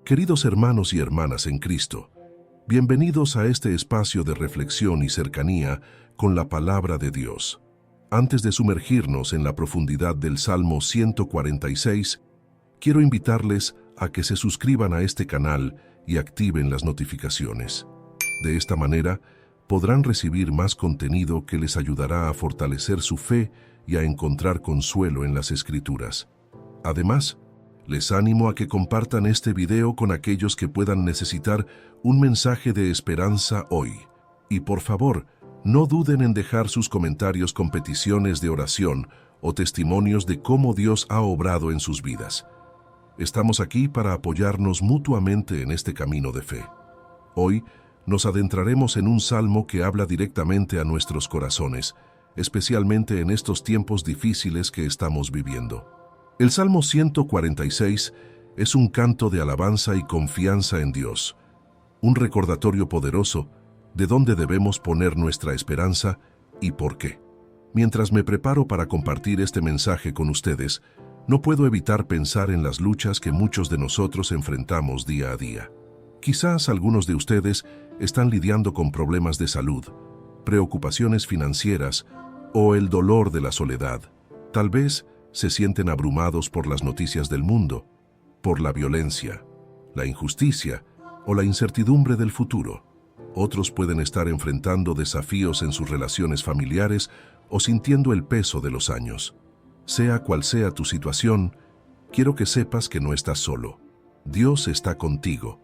Queridos hermanos y hermanas en Cristo, bienvenidos a este espacio de reflexión y cercanía con la palabra de Dios. Antes de sumergirnos en la profundidad del Salmo 146, quiero invitarles a que se suscriban a este canal y activen las notificaciones. De esta manera, podrán recibir más contenido que les ayudará a fortalecer su fe y a encontrar consuelo en las Escrituras. Además, les animo a que compartan este video con aquellos que puedan necesitar un mensaje de esperanza hoy. Y por favor, no duden en dejar sus comentarios con peticiones de oración o testimonios de cómo Dios ha obrado en sus vidas. Estamos aquí para apoyarnos mutuamente en este camino de fe. Hoy nos adentraremos en un salmo que habla directamente a nuestros corazones, especialmente en estos tiempos difíciles que estamos viviendo. El Salmo 146 es un canto de alabanza y confianza en Dios, un recordatorio poderoso de dónde debemos poner nuestra esperanza y por qué. Mientras me preparo para compartir este mensaje con ustedes, no puedo evitar pensar en las luchas que muchos de nosotros enfrentamos día a día. Quizás algunos de ustedes están lidiando con problemas de salud, preocupaciones financieras o el dolor de la soledad. Tal vez se sienten abrumados por las noticias del mundo, por la violencia, la injusticia o la incertidumbre del futuro. Otros pueden estar enfrentando desafíos en sus relaciones familiares o sintiendo el peso de los años. Sea cual sea tu situación, quiero que sepas que no estás solo. Dios está contigo,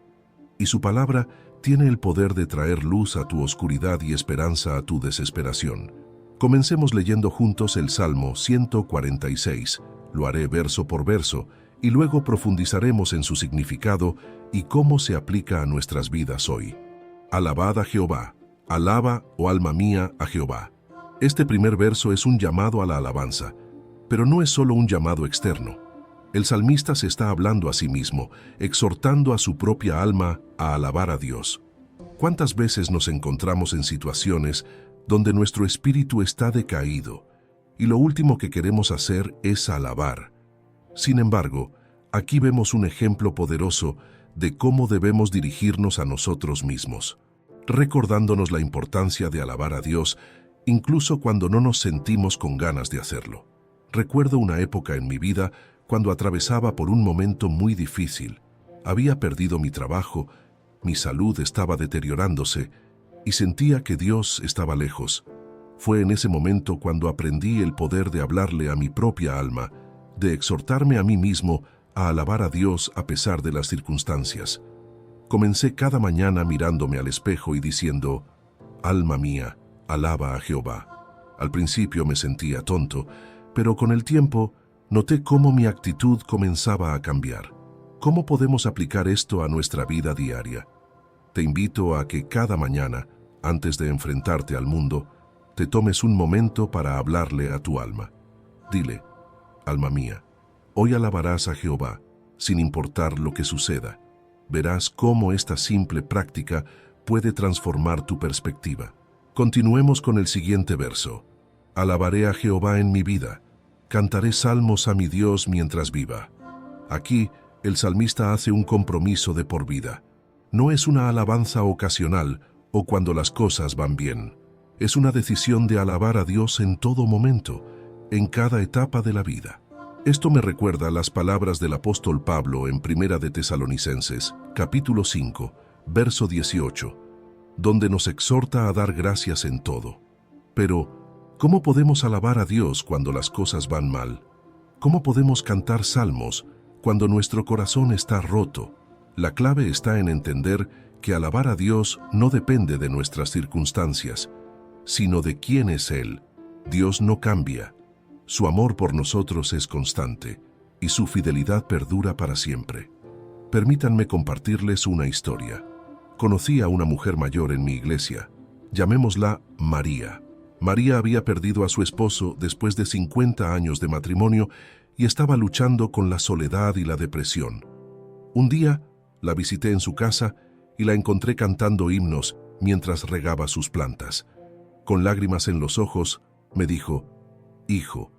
y su palabra tiene el poder de traer luz a tu oscuridad y esperanza a tu desesperación. Comencemos leyendo juntos el Salmo 146. Lo haré verso por verso, y luego profundizaremos en su significado y cómo se aplica a nuestras vidas hoy. Alabad a Jehová, alaba, oh alma mía, a Jehová. Este primer verso es un llamado a la alabanza, pero no es solo un llamado externo. El salmista se está hablando a sí mismo, exhortando a su propia alma a alabar a Dios. ¿Cuántas veces nos encontramos en situaciones donde nuestro espíritu está decaído y lo último que queremos hacer es alabar? Sin embargo, aquí vemos un ejemplo poderoso de cómo debemos dirigirnos a nosotros mismos, recordándonos la importancia de alabar a Dios incluso cuando no nos sentimos con ganas de hacerlo. Recuerdo una época en mi vida cuando atravesaba por un momento muy difícil. Había perdido mi trabajo, mi salud estaba deteriorándose y sentía que Dios estaba lejos. Fue en ese momento cuando aprendí el poder de hablarle a mi propia alma, de exhortarme a mí mismo a alabar a Dios a pesar de las circunstancias. Comencé cada mañana mirándome al espejo y diciendo, «Alma mía, alaba a Jehová». Al principio me sentía tonto, pero con el tiempo noté cómo mi actitud comenzaba a cambiar. ¿Cómo podemos aplicar esto a nuestra vida diaria? Te invito a que cada mañana, antes de enfrentarte al mundo, te tomes un momento para hablarle a tu alma. Dile, alma mía, hoy alabarás a Jehová, sin importar lo que suceda. Verás cómo esta simple práctica puede transformar tu perspectiva. Continuemos con el siguiente verso. Alabaré a Jehová en mi vida, cantaré salmos a mi Dios mientras viva. Aquí, el salmista hace un compromiso de por vida. No es una alabanza ocasional o cuando las cosas van bien. Es una decisión de alabar a Dios en todo momento, en cada etapa de la vida. Esto me recuerda las palabras del apóstol Pablo en Primera de Tesalonicenses, capítulo 5, verso 18, donde nos exhorta a dar gracias en todo. Pero, ¿cómo podemos alabar a Dios cuando las cosas van mal? ¿Cómo podemos cantar salmos cuando nuestro corazón está roto? La clave está en entender que alabar a Dios no depende de nuestras circunstancias, sino de quién es Él. Dios no cambia. Su amor por nosotros es constante y su fidelidad perdura para siempre. Permítanme compartirles una historia. Conocí a una mujer mayor en mi iglesia. Llamémosla María. María había perdido a su esposo después de 50 años de matrimonio y estaba luchando con la soledad y la depresión. Un día, la visité en su casa y la encontré cantando himnos mientras regaba sus plantas. Con lágrimas en los ojos, me dijo, «Hijo,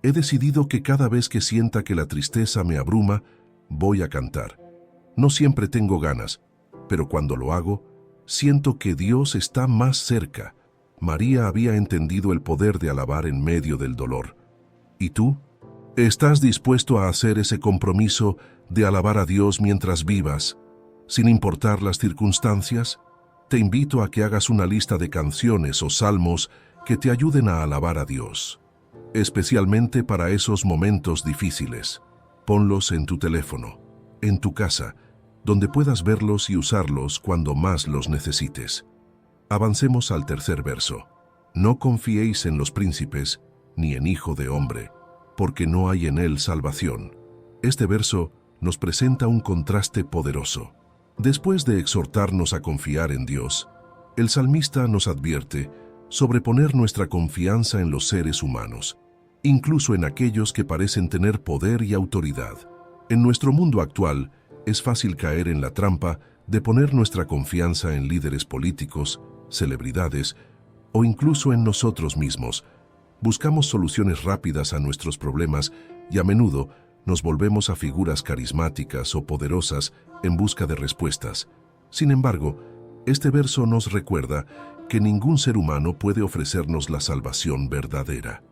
he decidido que cada vez que sienta que la tristeza me abruma, voy a cantar. No siempre tengo ganas, pero cuando lo hago, siento que Dios está más cerca. María había entendido el poder de alabar en medio del dolor. ¿Y tú? ¿Estás dispuesto a hacer ese compromiso de alabar a Dios mientras vivas, sin importar las circunstancias? Te invito a que hagas una lista de canciones o salmos que te ayuden a alabar a Dios, especialmente para esos momentos difíciles. Ponlos en tu teléfono, en tu casa, donde puedas verlos y usarlos cuando más los necesites. Avancemos al tercer verso. No confiéis en los príncipes, ni en hijo de hombre, porque no hay en él salvación. Este verso nos presenta un contraste poderoso. Después de exhortarnos a confiar en Dios, el salmista nos advierte sobre poner nuestra confianza en los seres humanos, incluso en aquellos que parecen tener poder y autoridad. En nuestro mundo actual, es fácil caer en la trampa de poner nuestra confianza en líderes políticos, celebridades o incluso en nosotros mismos. Buscamos soluciones rápidas a nuestros problemas y a menudo nos volvemos a figuras carismáticas o poderosas en busca de respuestas. Sin embargo, este verso nos recuerda que ningún ser humano puede ofrecernos la salvación verdadera.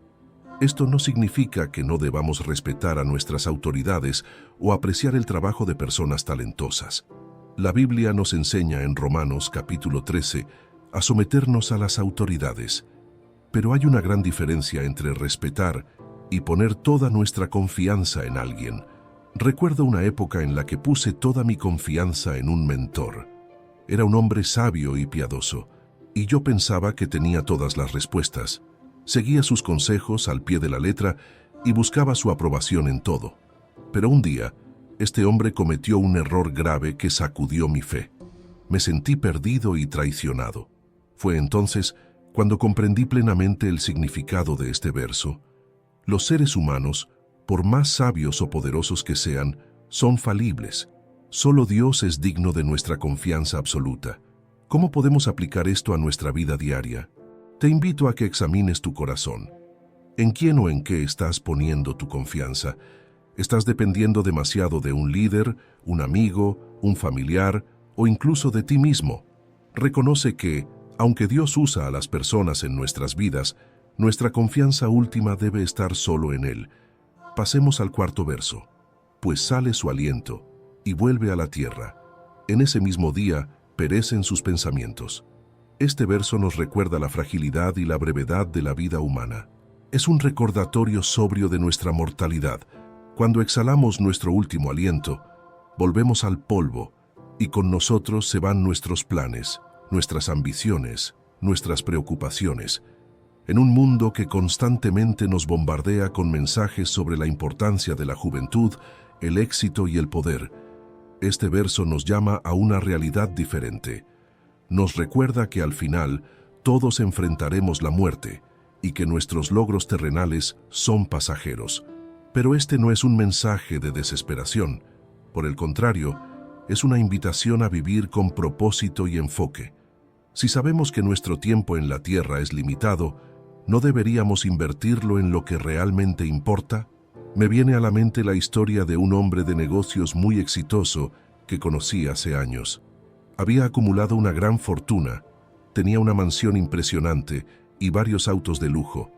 Esto no significa que no debamos respetar a nuestras autoridades o apreciar el trabajo de personas talentosas. La Biblia nos enseña en Romanos capítulo 13 a someternos a las autoridades. Pero hay una gran diferencia entre respetar y poner toda nuestra confianza en alguien. Recuerdo una época en la que puse toda mi confianza en un mentor. Era un hombre sabio y piadoso, y yo pensaba que tenía todas las respuestas. Seguía sus consejos al pie de la letra y buscaba su aprobación en todo. Pero un día, este hombre cometió un error grave que sacudió mi fe. Me sentí perdido y traicionado. Fue entonces cuando comprendí plenamente el significado de este verso. Los seres humanos, por más sabios o poderosos que sean, son falibles. Solo Dios es digno de nuestra confianza absoluta. ¿Cómo podemos aplicar esto a nuestra vida diaria? Te invito a que examines tu corazón. ¿En quién o en qué estás poniendo tu confianza? ¿Estás dependiendo demasiado de un líder, un amigo, un familiar o incluso de ti mismo? Reconoce que, aunque Dios usa a las personas en nuestras vidas, nuestra confianza última debe estar solo en Él. Pasemos al cuarto verso. Pues sale su aliento y vuelve a la tierra. En ese mismo día perecen sus pensamientos. Este verso nos recuerda la fragilidad y la brevedad de la vida humana. Es un recordatorio sobrio de nuestra mortalidad. Cuando exhalamos nuestro último aliento, volvemos al polvo y con nosotros se van nuestros planes, nuestras ambiciones, nuestras preocupaciones. En un mundo que constantemente nos bombardea con mensajes sobre la importancia de la juventud, el éxito y el poder, este verso nos llama a una realidad diferente. Nos recuerda que al final todos enfrentaremos la muerte y que nuestros logros terrenales son pasajeros. Pero este no es un mensaje de desesperación. Por el contrario, es una invitación a vivir con propósito y enfoque. Si sabemos que nuestro tiempo en la tierra es limitado, ¿no deberíamos invertirlo en lo que realmente importa? Me viene a la mente la historia de un hombre de negocios muy exitoso que conocí hace años. Había acumulado una gran fortuna, tenía una mansión impresionante y varios autos de lujo.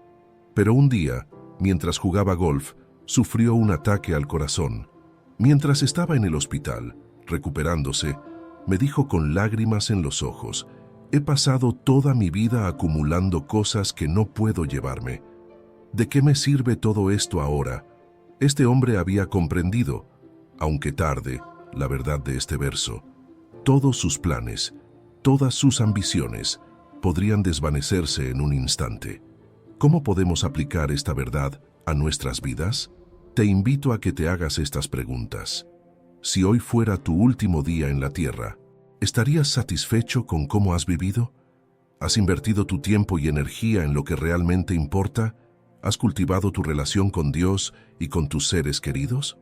Pero un día, mientras jugaba golf, sufrió un ataque al corazón. Mientras estaba en el hospital, recuperándose, me dijo con lágrimas en los ojos: «He pasado toda mi vida acumulando cosas que no puedo llevarme. ¿De qué me sirve todo esto ahora?». Este hombre había comprendido, aunque tarde, la verdad de este verso. Todos sus planes, todas sus ambiciones, podrían desvanecerse en un instante. ¿Cómo podemos aplicar esta verdad a nuestras vidas? Te invito a que te hagas estas preguntas. Si hoy fuera tu último día en la tierra, ¿estarías satisfecho con cómo has vivido? ¿Has invertido tu tiempo y energía en lo que realmente importa? ¿Has cultivado tu relación con Dios y con tus seres queridos?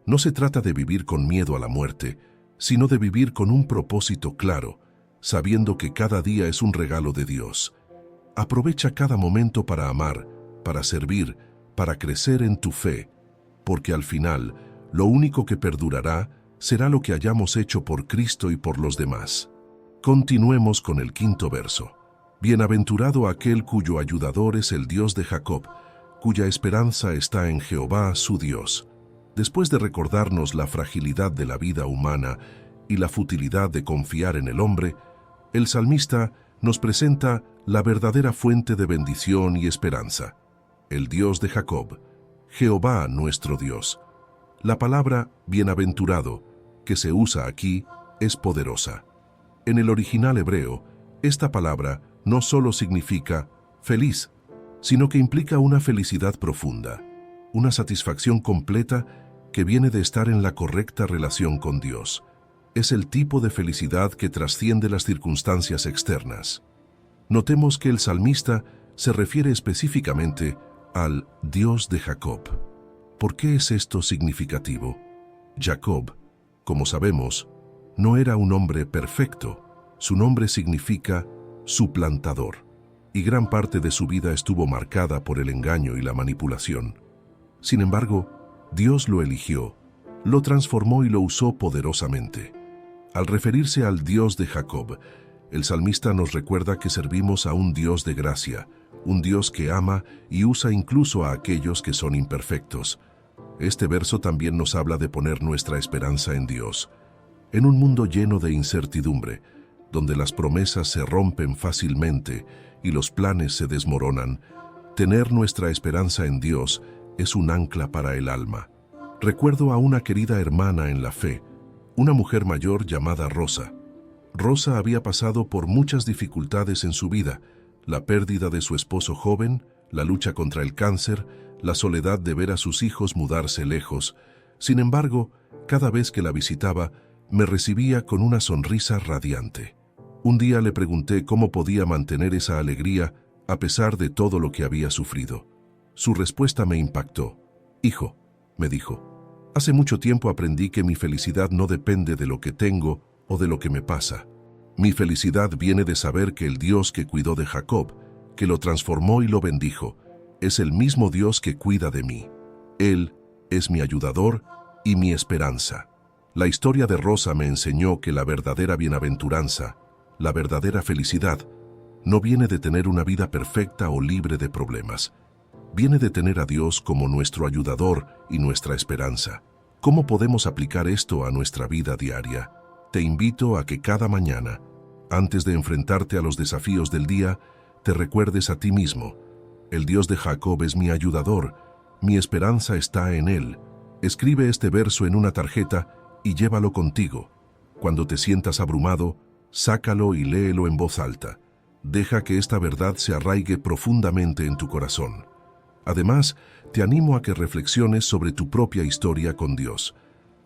No se trata de vivir con miedo a la muerte, sino de vivir con un propósito claro, sabiendo que cada día es un regalo de Dios. Aprovecha cada momento para amar, para servir, para crecer en tu fe, porque al final, lo único que perdurará será lo que hayamos hecho por Cristo y por los demás. Continuemos con el quinto verso. Bienaventurado aquel cuyo ayudador es el Dios de Jacob, cuya esperanza está en Jehová su Dios. Después de recordarnos la fragilidad de la vida humana y la futilidad de confiar en el hombre, el salmista nos presenta la verdadera fuente de bendición y esperanza, el Dios de Jacob, Jehová nuestro Dios. La palabra bienaventurado, que se usa aquí, es poderosa. En el original hebreo, esta palabra no solo significa feliz, sino que implica una felicidad profunda, una satisfacción completa que viene de estar en la correcta relación con Dios. Es el tipo de felicidad que trasciende las circunstancias externas. Notemos que el salmista se refiere específicamente al Dios de Jacob. ¿Por qué es esto significativo? Jacob, como sabemos, no era un hombre perfecto. Su nombre significa suplantador, y gran parte de su vida estuvo marcada por el engaño y la manipulación. Sin embargo, Dios lo eligió, lo transformó y lo usó poderosamente. Al referirse al Dios de Jacob, el salmista nos recuerda que servimos a un Dios de gracia, un Dios que ama y usa incluso a aquellos que son imperfectos. Este verso también nos habla de poner nuestra esperanza en Dios. En un mundo lleno de incertidumbre, donde las promesas se rompen fácilmente y los planes se desmoronan, tener nuestra esperanza en Dios es un ancla para el alma. Recuerdo a una querida hermana en la fe, una mujer mayor llamada Rosa. Rosa había pasado por muchas dificultades en su vida: la pérdida de su esposo joven, la lucha contra el cáncer, la soledad de ver a sus hijos mudarse lejos. Sin embargo, cada vez que la visitaba, me recibía con una sonrisa radiante. Un día le pregunté cómo podía mantener esa alegría a pesar de todo lo que había sufrido. Su respuesta me impactó. «Hijo», me dijo, «hace mucho tiempo aprendí que mi felicidad no depende de lo que tengo o de lo que me pasa. Mi felicidad viene de saber que el Dios que cuidó de Jacob, que lo transformó y lo bendijo, es el mismo Dios que cuida de mí. Él es mi ayudador y mi esperanza». La historia de Rosa me enseñó que la verdadera bienaventuranza, la verdadera felicidad, no viene de tener una vida perfecta o libre de problemas. Viene de tener a Dios como nuestro ayudador y nuestra esperanza. ¿Cómo podemos aplicar esto a nuestra vida diaria? Te invito a que cada mañana, antes de enfrentarte a los desafíos del día, te recuerdes a ti mismo: el Dios de Jacob es mi ayudador, mi esperanza está en Él. Escribe este verso en una tarjeta y llévalo contigo. Cuando te sientas abrumado, sácalo y léelo en voz alta. Deja que esta verdad se arraigue profundamente en tu corazón. Además, te animo a que reflexiones sobre tu propia historia con Dios.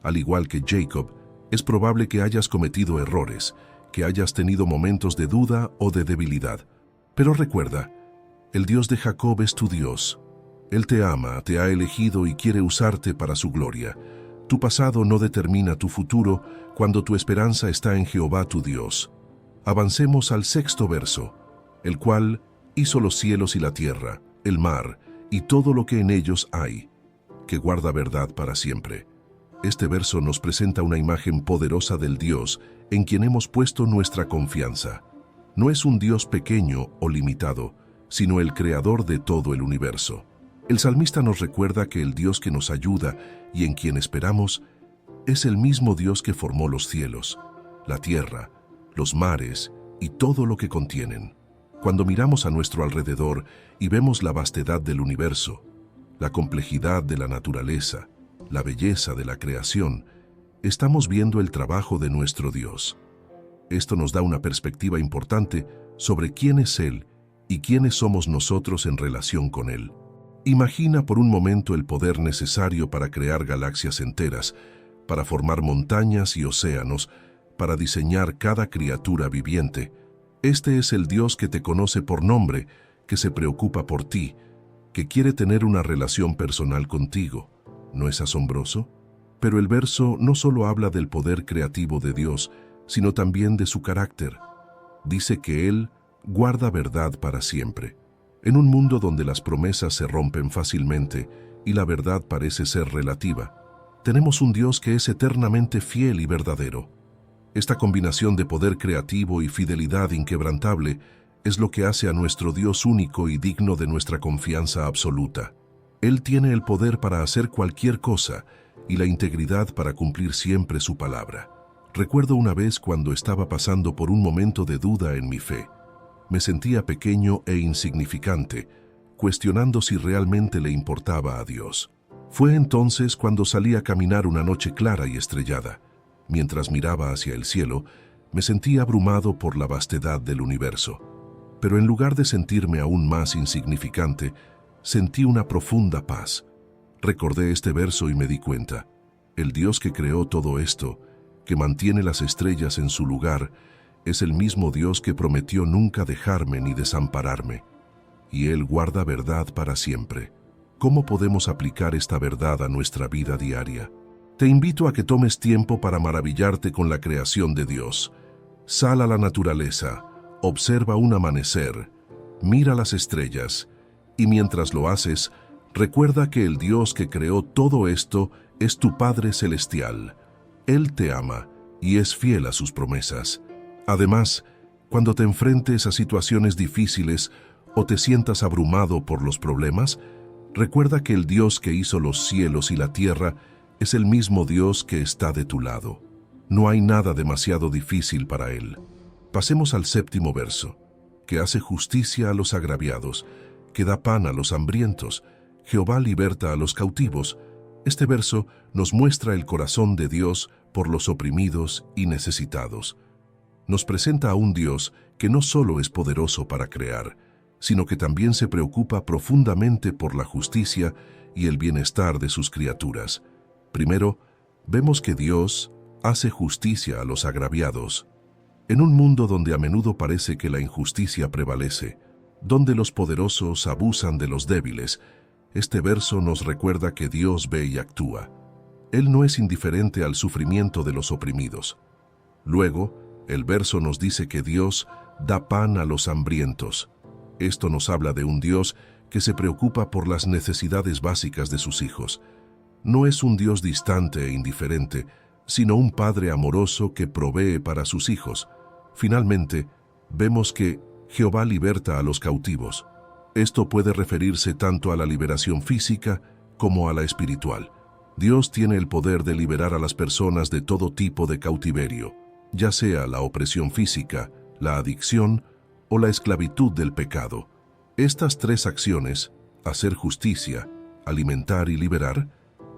Al igual que Jacob, es probable que hayas cometido errores, que hayas tenido momentos de duda o de debilidad. Pero recuerda, el Dios de Jacob es tu Dios. Él te ama, te ha elegido y quiere usarte para su gloria. Tu pasado no determina tu futuro cuando tu esperanza está en Jehová tu Dios. Avancemos al sexto verso, el cual hizo los cielos y la tierra, el mar y todo lo que en ellos hay, que guarda verdad para siempre. Este verso nos presenta una imagen poderosa del Dios en quien hemos puesto nuestra confianza. No es un Dios pequeño o limitado, sino el creador de todo el universo. El salmista nos recuerda que el Dios que nos ayuda y en quien esperamos es el mismo Dios que formó los cielos, la tierra, los mares y todo lo que contienen. Cuando miramos a nuestro alrededor y vemos la vastedad del universo, la complejidad de la naturaleza, la belleza de la creación, estamos viendo el trabajo de nuestro Dios. Esto nos da una perspectiva importante sobre quién es Él y quiénes somos nosotros en relación con Él. Imagina por un momento el poder necesario para crear galaxias enteras, para formar montañas y océanos, para diseñar cada criatura viviente. Este es el Dios que te conoce por nombre, que se preocupa por ti, que quiere tener una relación personal contigo. ¿No es asombroso? Pero el verso no solo habla del poder creativo de Dios, sino también de su carácter. Dice que Él guarda verdad para siempre. En un mundo donde las promesas se rompen fácilmente y la verdad parece ser relativa, tenemos un Dios que es eternamente fiel y verdadero. Esta combinación de poder creativo y fidelidad inquebrantable es lo que hace a nuestro Dios único y digno de nuestra confianza absoluta. Él tiene el poder para hacer cualquier cosa y la integridad para cumplir siempre su palabra. Recuerdo una vez cuando estaba pasando por un momento de duda en mi fe. Me sentía pequeño e insignificante, cuestionando si realmente le importaba a Dios. Fue entonces cuando salí a caminar una noche clara y estrellada. Mientras miraba hacia el cielo, me sentí abrumado por la vastedad del universo. Pero en lugar de sentirme aún más insignificante, sentí una profunda paz. Recordé este verso y me di cuenta: el Dios que creó todo esto, que mantiene las estrellas en su lugar, es el mismo Dios que prometió nunca dejarme ni desampararme. Y Él guarda verdad para siempre. ¿Cómo podemos aplicar esta verdad a nuestra vida diaria? Te invito a que tomes tiempo para maravillarte con la creación de Dios. Sal a la naturaleza, observa un amanecer, mira las estrellas, y mientras lo haces, recuerda que el Dios que creó todo esto es tu Padre Celestial. Él te ama y es fiel a sus promesas. Además, cuando te enfrentes a situaciones difíciles o te sientas abrumado por los problemas, recuerda que el Dios que hizo los cielos y la tierra es el mismo Dios que está de tu lado. No hay nada demasiado difícil para Él. Pasemos al séptimo verso: que hace justicia a los agraviados, que da pan a los hambrientos, Jehová liberta a los cautivos. Este verso nos muestra el corazón de Dios por los oprimidos y necesitados. Nos presenta a un Dios que no solo es poderoso para crear, sino que también se preocupa profundamente por la justicia y el bienestar de sus criaturas. Primero, vemos que Dios hace justicia a los agraviados. En un mundo donde a menudo parece que la injusticia prevalece, donde los poderosos abusan de los débiles, este verso nos recuerda que Dios ve y actúa. Él no es indiferente al sufrimiento de los oprimidos. Luego, el verso nos dice que Dios da pan a los hambrientos. Esto nos habla de un Dios que se preocupa por las necesidades básicas de sus hijos. No es un Dios distante e indiferente, sino un Padre amoroso que provee para sus hijos. Finalmente, vemos que Jehová liberta a los cautivos. Esto puede referirse tanto a la liberación física como a la espiritual. Dios tiene el poder de liberar a las personas de todo tipo de cautiverio, ya sea la opresión física, la adicción o la esclavitud del pecado. Estas tres acciones, hacer justicia, alimentar y liberar,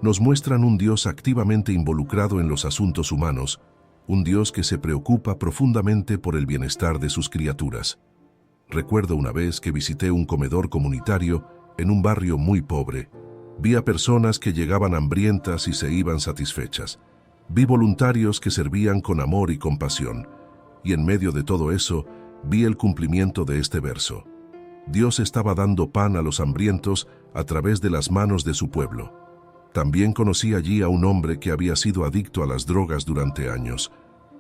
nos muestran un Dios activamente involucrado en los asuntos humanos, un Dios que se preocupa profundamente por el bienestar de sus criaturas. Recuerdo una vez que visité un comedor comunitario en un barrio muy pobre. Vi a personas que llegaban hambrientas y se iban satisfechas. Vi voluntarios que servían con amor y compasión. Y en medio de todo eso, vi el cumplimiento de este verso. Dios estaba dando pan a los hambrientos a través de las manos de su pueblo. También conocí allí a un hombre que había sido adicto a las drogas durante años.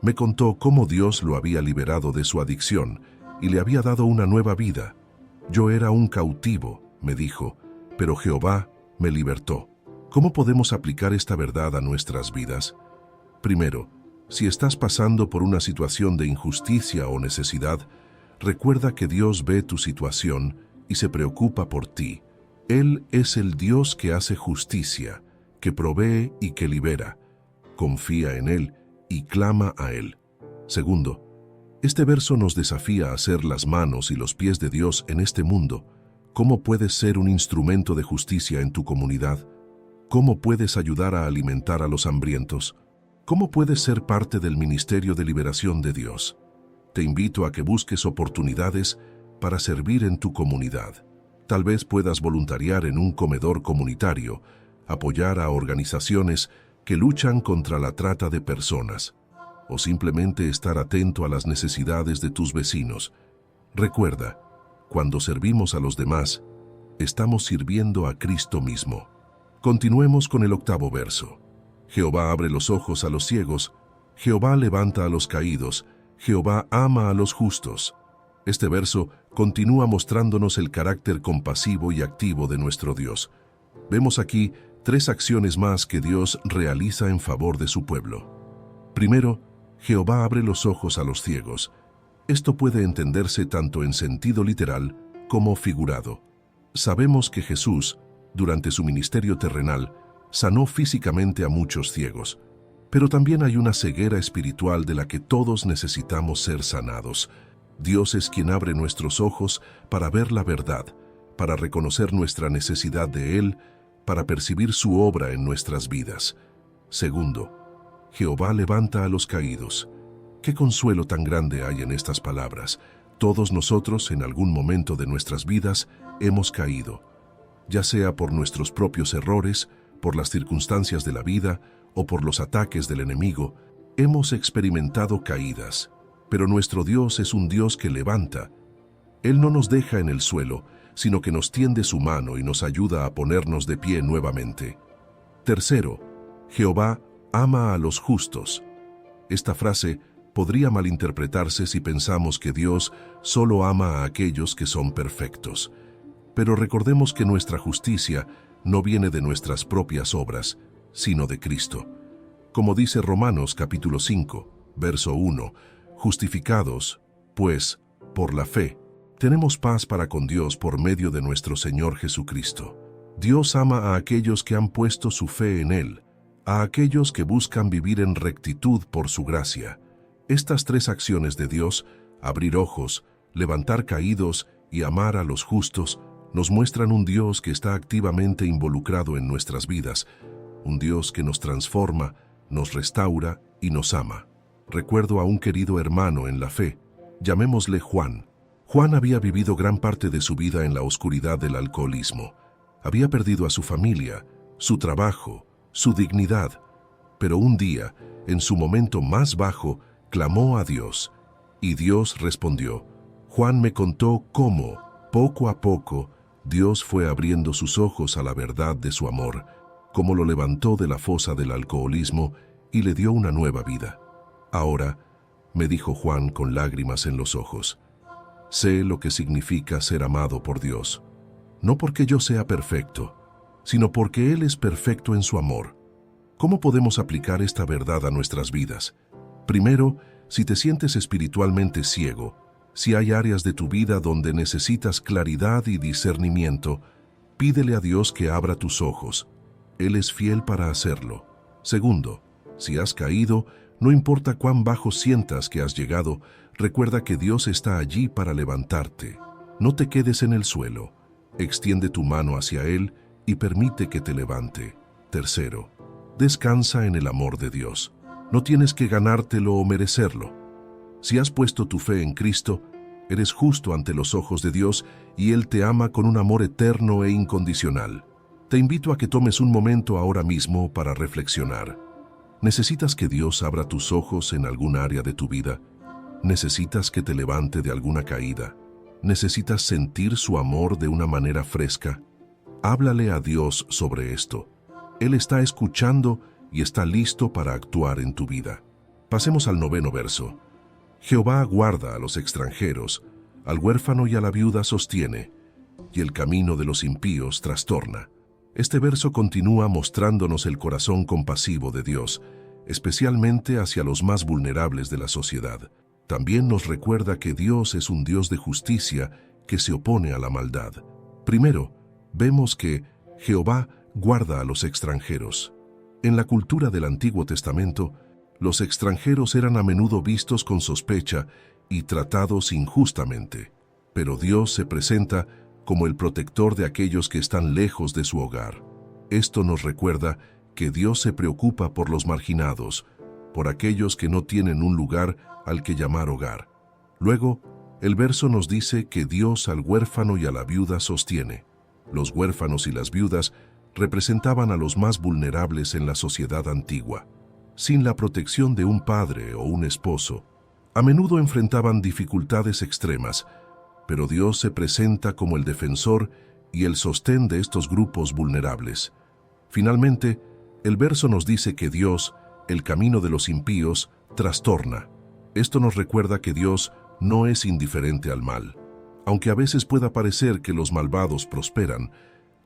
Me contó cómo Dios lo había liberado de su adicción y le había dado una nueva vida. Yo era un cautivo, me dijo, pero Jehová me libertó. ¿Cómo podemos aplicar esta verdad a nuestras vidas? Primero, si estás pasando por una situación de injusticia o necesidad, recuerda que Dios ve tu situación y se preocupa por ti. Él es el Dios que hace justicia, que provee y que libera. Confía en Él y clama a Él. Segundo, este verso nos desafía a ser las manos y los pies de Dios en este mundo. ¿Cómo puedes ser un instrumento de justicia en tu comunidad? ¿Cómo puedes ayudar a alimentar a los hambrientos? ¿Cómo puedes ser parte del ministerio de liberación de Dios? Te invito a que busques oportunidades para servir en tu comunidad. Tal vez puedas voluntariar en un comedor comunitario, apoyar a organizaciones que luchan contra la trata de personas, o simplemente estar atento a las necesidades de tus vecinos. Recuerda, cuando servimos a los demás, estamos sirviendo a Cristo mismo. Continuemos con el octavo verso. Jehová abre los ojos a los ciegos, Jehová levanta a los caídos, Jehová ama a los justos. Este verso continúa mostrándonos el carácter compasivo y activo de nuestro Dios. Vemos aquí Tres acciones más que Dios realiza en favor de su pueblo. Primero, Jehová abre los ojos a los ciegos. Esto puede entenderse tanto en sentido literal como figurado. Sabemos que Jesús, durante su ministerio terrenal, sanó físicamente a muchos ciegos, pero también hay una ceguera espiritual de la que todos necesitamos ser sanados. Dios es quien abre nuestros ojos para ver la verdad, para reconocer nuestra necesidad de Él, para percibir su obra en nuestras vidas. Segundo, Jehová levanta a los caídos. Qué consuelo tan grande hay en estas palabras. Todos nosotros, en algún momento de nuestras vidas, hemos caído, ya sea por nuestros propios errores, por las circunstancias de la vida o por los ataques del enemigo. Hemos experimentado caídas, pero nuestro Dios es un Dios que levanta. Él no nos deja en el suelo, sino que nos tiende su mano y nos ayuda a ponernos de pie nuevamente. Tercero, Jehová ama a los justos. Esta frase podría malinterpretarse si pensamos que Dios solo ama a aquellos que son perfectos. Pero recordemos que nuestra justicia no viene de nuestras propias obras, sino de Cristo. Como dice Romanos capítulo 5, verso 1, justificados, pues, por la fe, tenemos paz para con Dios por medio de nuestro Señor Jesucristo. Dios ama a aquellos que han puesto su fe en Él, a aquellos que buscan vivir en rectitud por su gracia. Estas tres acciones de Dios, abrir ojos, levantar caídos y amar a los justos, nos muestran un Dios que está activamente involucrado en nuestras vidas, un Dios que nos transforma, nos restaura y nos ama. Recuerdo a un querido hermano en la fe, llamémosle Juan. Juan había vivido gran parte de su vida en la oscuridad del alcoholismo. Había perdido a su familia, su trabajo, su dignidad, pero un día, en su momento más bajo, clamó a Dios, y Dios respondió. Juan me contó cómo, poco a poco, Dios fue abriendo sus ojos a la verdad de su amor, cómo lo levantó de la fosa del alcoholismo y le dio una nueva vida. Ahora, me dijo Juan con lágrimas en los ojos, sé lo que significa ser amado por Dios, no porque yo sea perfecto, sino porque Él es perfecto en su amor. ¿Cómo podemos aplicar esta verdad a nuestras vidas? Primero, si te sientes espiritualmente ciego, si hay áreas de tu vida donde necesitas claridad y discernimiento, pídele a Dios que abra tus ojos. Él es fiel para hacerlo. Segundo, si has caído, no importa cuán bajo sientas que has llegado, recuerda que Dios está allí para levantarte. No te quedes en el suelo. Extiende tu mano hacia Él y permite que te levante. Tercero, descansa en el amor de Dios. No tienes que ganártelo o merecerlo. Si has puesto tu fe en Cristo, eres justo ante los ojos de Dios y Él te ama con un amor eterno e incondicional. Te invito a que tomes un momento ahora mismo para reflexionar. ¿Necesitas que Dios abra tus ojos en algún área de tu vida? ¿Necesitas que te levante de alguna caída? ¿Necesitas sentir su amor de una manera fresca? Háblale a Dios sobre esto. Él está escuchando y está listo para actuar en tu vida. Pasemos al 9º verso. Jehová guarda a los extranjeros, al huérfano y a la viuda sostiene, y el camino de los impíos trastorna. Este verso continúa mostrándonos el corazón compasivo de Dios, especialmente hacia los más vulnerables de la sociedad. También nos recuerda que Dios es un Dios de justicia que se opone a la maldad. Primero, vemos que Jehová guarda a los extranjeros. En la cultura del Antiguo Testamento, los extranjeros eran a menudo vistos con sospecha y tratados injustamente, pero Dios se presenta como el protector de aquellos que están lejos de su hogar. Esto nos recuerda que Dios se preocupa por los marginados, por aquellos que no tienen un lugar al que llamar hogar. Luego, el verso nos dice que Dios al huérfano y a la viuda sostiene. Los huérfanos y las viudas representaban a los más vulnerables en la sociedad antigua. Sin la protección de un padre o un esposo, a menudo enfrentaban dificultades extremas, pero Dios se presenta como el defensor y el sostén de estos grupos vulnerables. Finalmente, el verso nos dice que Dios, el camino de los impíos, trastorna. Esto nos recuerda que Dios no es indiferente al mal. Aunque a veces pueda parecer que los malvados prosperan,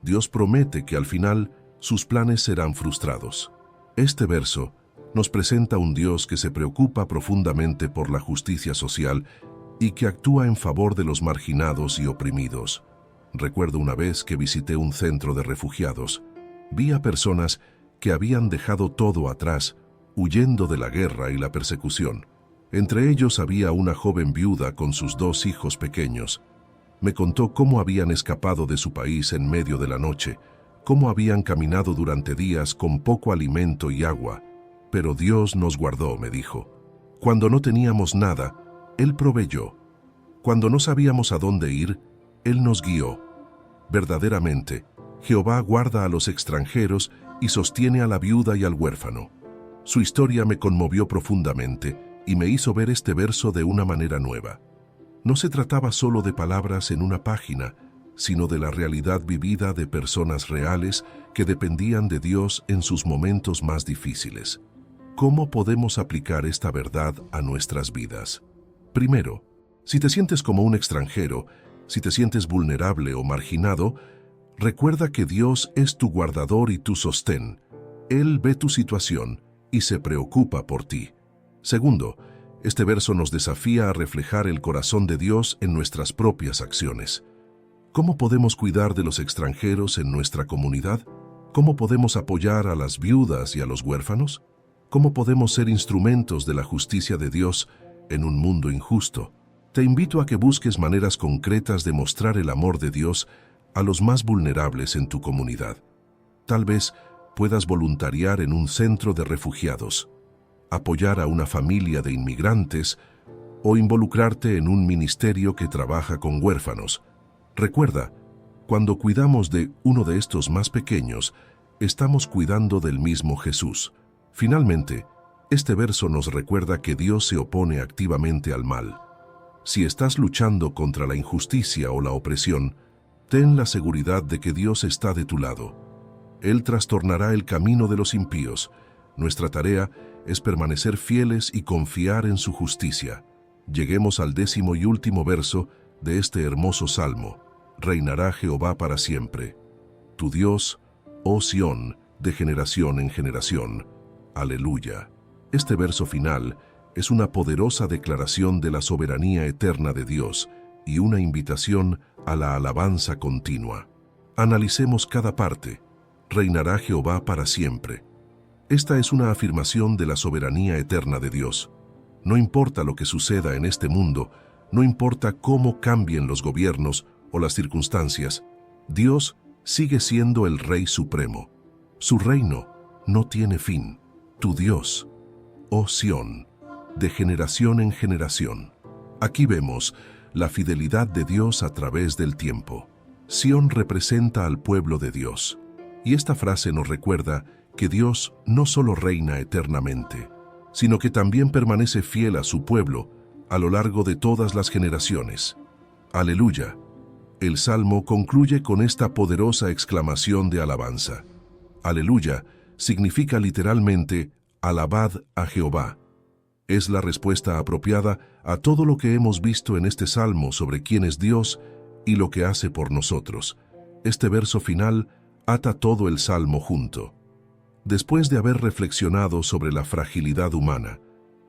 Dios promete que al final sus planes serán frustrados. Este verso nos presenta un Dios que se preocupa profundamente por la justicia social y que actúa en favor de los marginados y oprimidos. Recuerdo una vez que visité un centro de refugiados. Vi a personas que habían dejado todo atrás, huyendo de la guerra y la persecución. Entre ellos había una joven viuda con sus 2 hijos pequeños. Me contó cómo habían escapado de su país en medio de la noche, cómo habían caminado durante días con poco alimento y agua. Pero Dios nos guardó, me dijo. Cuando no teníamos nada, Él proveyó. Cuando no sabíamos a dónde ir, Él nos guió. Verdaderamente, Jehová guarda a los extranjeros y sostiene a la viuda y al huérfano. Su historia me conmovió profundamente y me hizo ver este verso de una manera nueva. No se trataba solo de palabras en una página, sino de la realidad vivida de personas reales que dependían de Dios en sus momentos más difíciles. ¿Cómo podemos aplicar esta verdad a nuestras vidas? Primero, si te sientes como un extranjero, si te sientes vulnerable o marginado, recuerda que Dios es tu guardador y tu sostén. Él ve tu situación y se preocupa por ti. Segundo, este verso nos desafía a reflejar el corazón de Dios en nuestras propias acciones. ¿Cómo podemos cuidar de los extranjeros en nuestra comunidad? ¿Cómo podemos apoyar a las viudas y a los huérfanos? ¿Cómo podemos ser instrumentos de la justicia de Dios en un mundo injusto? Te invito a que busques maneras concretas de mostrar el amor de Dios a los más vulnerables en tu comunidad. Tal vez puedas voluntariar en un centro de refugiados, apoyar a una familia de inmigrantes o involucrarte en un ministerio que trabaja con huérfanos. Recuerda, cuando cuidamos de uno de estos más pequeños, estamos cuidando del mismo Jesús. Finalmente, este verso nos recuerda que Dios se opone activamente al mal. Si estás luchando contra la injusticia o la opresión, ten la seguridad de que Dios está de tu lado. Él trastornará el camino de los impíos. Nuestra tarea es permanecer fieles y confiar en su justicia. Lleguemos al 10º y último verso de este hermoso salmo. Reinará Jehová para siempre. Tu Dios, oh Sión, de generación en generación. Aleluya. Este verso final es una poderosa declaración de la soberanía eterna de Dios y una invitación a la alabanza continua. Analicemos cada parte. Reinará Jehová para siempre. Esta es una afirmación de la soberanía eterna de Dios. No importa lo que suceda en este mundo, no importa cómo cambien los gobiernos o las circunstancias, Dios sigue siendo el Rey Supremo. Su reino no tiene fin. Tu Dios, oh Sión, de generación en generación. Aquí vemos la fidelidad de Dios a través del tiempo. Sión representa al pueblo de Dios. Y esta frase nos recuerda que Dios no solo reina eternamente, sino que también permanece fiel a su pueblo a lo largo de todas las generaciones. Aleluya. El Salmo concluye con esta poderosa exclamación de alabanza. Aleluya significa literalmente alabad a Jehová. Es la respuesta apropiada a todo lo que hemos visto en este Salmo sobre quién es Dios y lo que hace por nosotros. Este verso final ata todo el Salmo junto. Después de haber reflexionado sobre la fragilidad humana,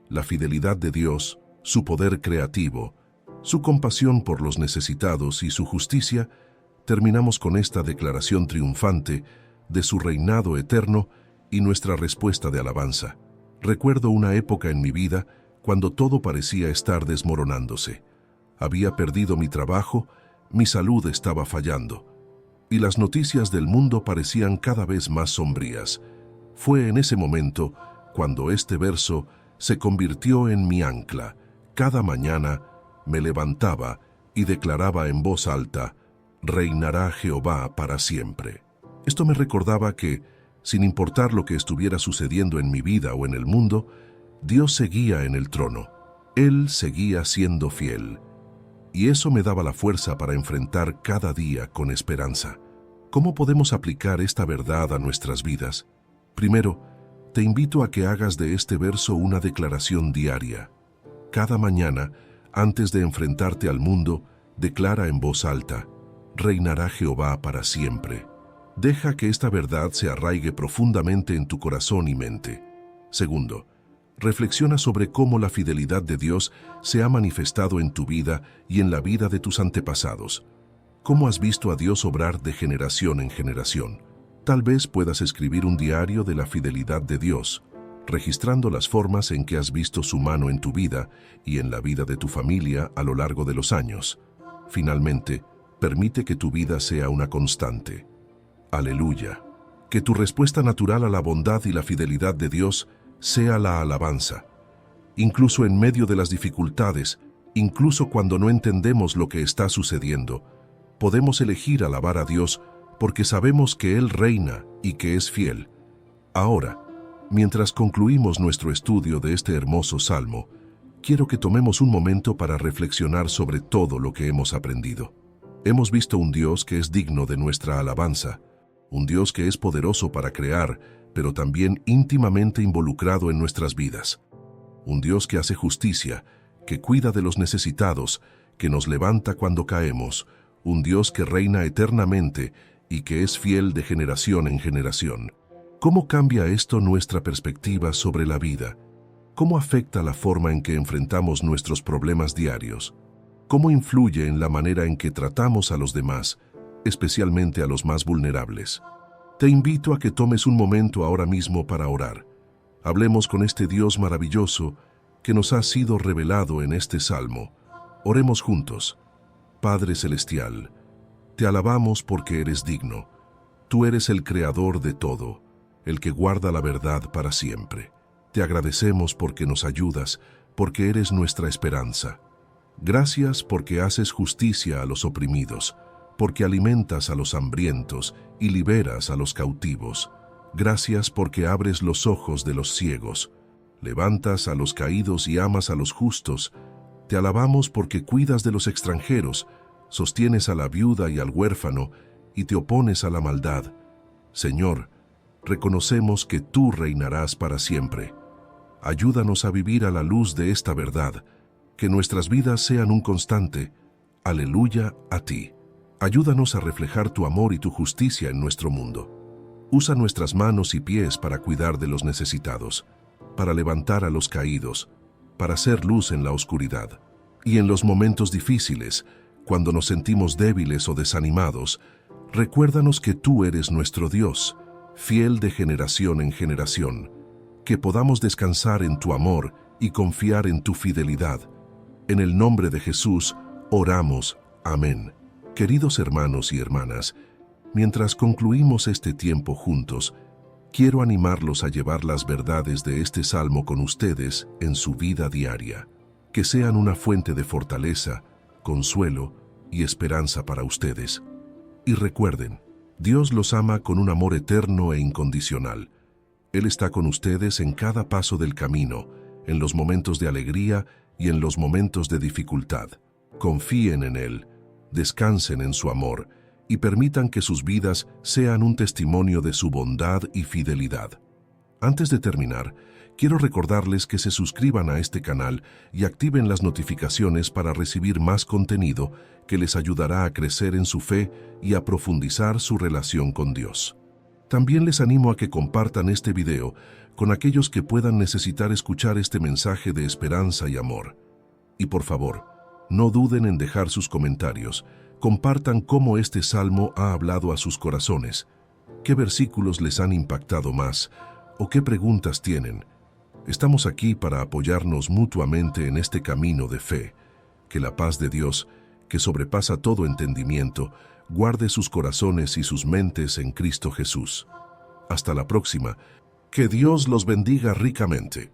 la fidelidad de Dios, su poder creativo, su compasión por los necesitados y su justicia, terminamos con esta declaración triunfante de su reinado eterno y nuestra respuesta de alabanza. Recuerdo una época en mi vida cuando todo parecía estar desmoronándose. Había perdido mi trabajo, mi salud estaba fallando, y las noticias del mundo parecían cada vez más sombrías. Fue en ese momento cuando este verso se convirtió en mi ancla. Cada mañana me levantaba y declaraba en voz alta, reinará Jehová para siempre. Esto me recordaba que, sin importar lo que estuviera sucediendo en mi vida o en el mundo, Dios seguía en el trono. Él seguía siendo fiel. Y eso me daba la fuerza para enfrentar cada día con esperanza. ¿Cómo podemos aplicar esta verdad a nuestras vidas? Primero, te invito a que hagas de este verso una declaración diaria. Cada mañana, antes de enfrentarte al mundo, declara en voz alta, reinará Jehová para siempre. Deja que esta verdad se arraigue profundamente en tu corazón y mente. Segundo, reflexiona sobre cómo la fidelidad de Dios se ha manifestado en tu vida y en la vida de tus antepasados. ¿Cómo has visto a Dios obrar de generación en generación? Tal vez puedas escribir un diario de la fidelidad de Dios, registrando las formas en que has visto su mano en tu vida y en la vida de tu familia a lo largo de los años. Finalmente, permite que tu vida sea una constante. Aleluya. Que tu respuesta natural a la bondad y la fidelidad de Dios sea la alabanza. Incluso en medio de las dificultades, incluso cuando no entendemos lo que está sucediendo, podemos elegir alabar a Dios porque sabemos que Él reina y que es fiel. Ahora, mientras concluimos nuestro estudio de este hermoso salmo, quiero que tomemos un momento para reflexionar sobre todo lo que hemos aprendido. Hemos visto un Dios que es digno de nuestra alabanza, un Dios que es poderoso para crear, pero también íntimamente involucrado en nuestras vidas. Un Dios que hace justicia, que cuida de los necesitados, que nos levanta cuando caemos, un Dios que reina eternamente y que es fiel de generación en generación. ¿Cómo cambia esto nuestra perspectiva sobre la vida? ¿Cómo afecta la forma en que enfrentamos nuestros problemas diarios? ¿Cómo influye en la manera en que tratamos a los demás, especialmente a los más vulnerables? Te invito a que tomes un momento ahora mismo para orar. Hablemos con este Dios maravilloso que nos ha sido revelado en este salmo. Oremos juntos. Padre Celestial, te alabamos porque eres digno. Tú eres el creador de todo, el que guarda la verdad para siempre. Te agradecemos porque nos ayudas, porque eres nuestra esperanza. Gracias porque haces justicia a los oprimidos, porque alimentas a los hambrientos y liberas a los cautivos. Gracias porque abres los ojos de los ciegos, levantas a los caídos y amas a los justos. Te alabamos porque cuidas de los extranjeros, sostienes a la viuda y al huérfano, y te opones a la maldad. Señor, reconocemos que tú reinarás para siempre. Ayúdanos a vivir a la luz de esta verdad, que nuestras vidas sean un constante. Aleluya a ti. Ayúdanos a reflejar tu amor y tu justicia en nuestro mundo. Usa nuestras manos y pies para cuidar de los necesitados, para levantar a los caídos, para hacer luz en la oscuridad. Y en los momentos difíciles, cuando nos sentimos débiles o desanimados, recuérdanos que tú eres nuestro Dios, fiel de generación en generación, que podamos descansar en tu amor y confiar en tu fidelidad. En el nombre de Jesús, oramos. Amén. Queridos hermanos y hermanas, mientras concluimos este tiempo juntos, quiero animarlos a llevar las verdades de este salmo con ustedes en su vida diaria, que sean una fuente de fortaleza, consuelo y esperanza para ustedes. Y recuerden, Dios los ama con un amor eterno e incondicional. Él está con ustedes en cada paso del camino, en los momentos de alegría y en los momentos de dificultad. Confíen en Él, descansen en su amor y permitan que sus vidas sean un testimonio de su bondad y fidelidad. Antes de terminar, quiero recordarles que se suscriban a este canal y activen las notificaciones para recibir más contenido que les ayudará a crecer en su fe y a profundizar su relación con Dios. También les animo a que compartan este video con aquellos que puedan necesitar escuchar este mensaje de esperanza y amor. Y por favor, no duden en dejar sus comentarios. Compartan cómo este salmo ha hablado a sus corazones, qué versículos les han impactado más o qué preguntas tienen. Estamos aquí para apoyarnos mutuamente en este camino de fe. Que la paz de Dios, que sobrepasa todo entendimiento, guarde sus corazones y sus mentes en Cristo Jesús. Hasta la próxima. Que Dios los bendiga ricamente.